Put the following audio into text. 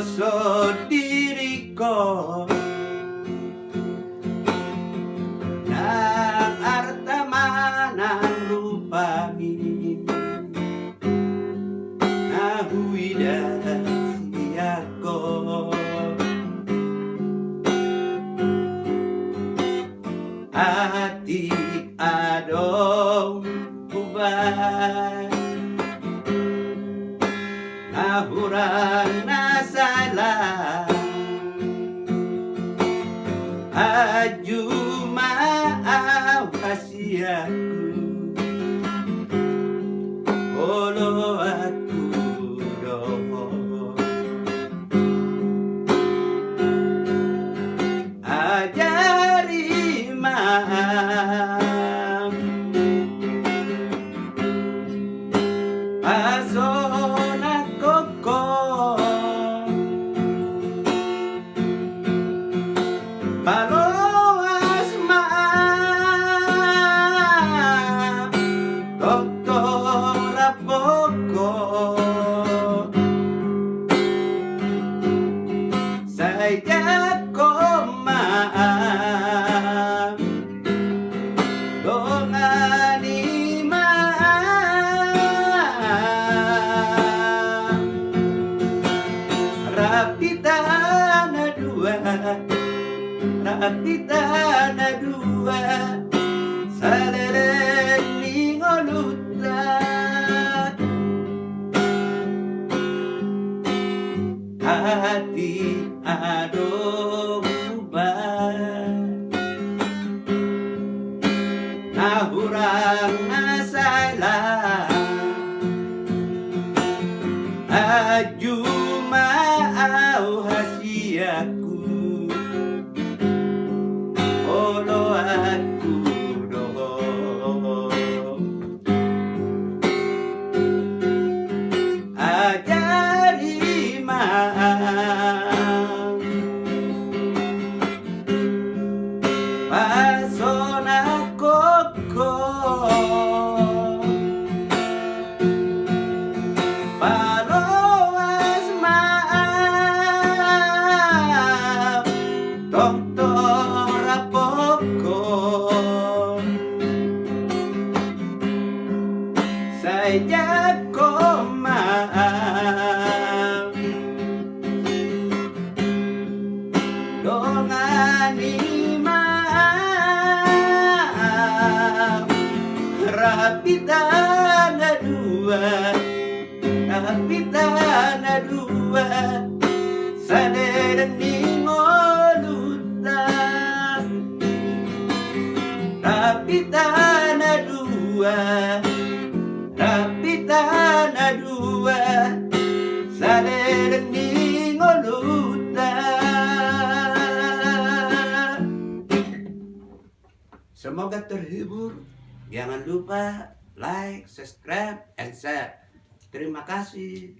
poso diriko nang arta manang rupami nahuida siako ati adong ubah nahurang nasalah aju maaw hasiaku olo aku doho ajari maaf pasona koko paloas maaf doktora poko saya maaf Dongani maaf rapitana dua salering ngoluta hati adong ubah nahurang nasalah aju maaw hasiaku olo aku doho ajari maaf pasona koko paloas maaf tonton poko saya maaf Dongani maaf rapitana dua saderen ngoluta rapitana dua saderen ngoluta. Semoga terhibur. Jangan lupa like, subscribe, and share. Terima kasih.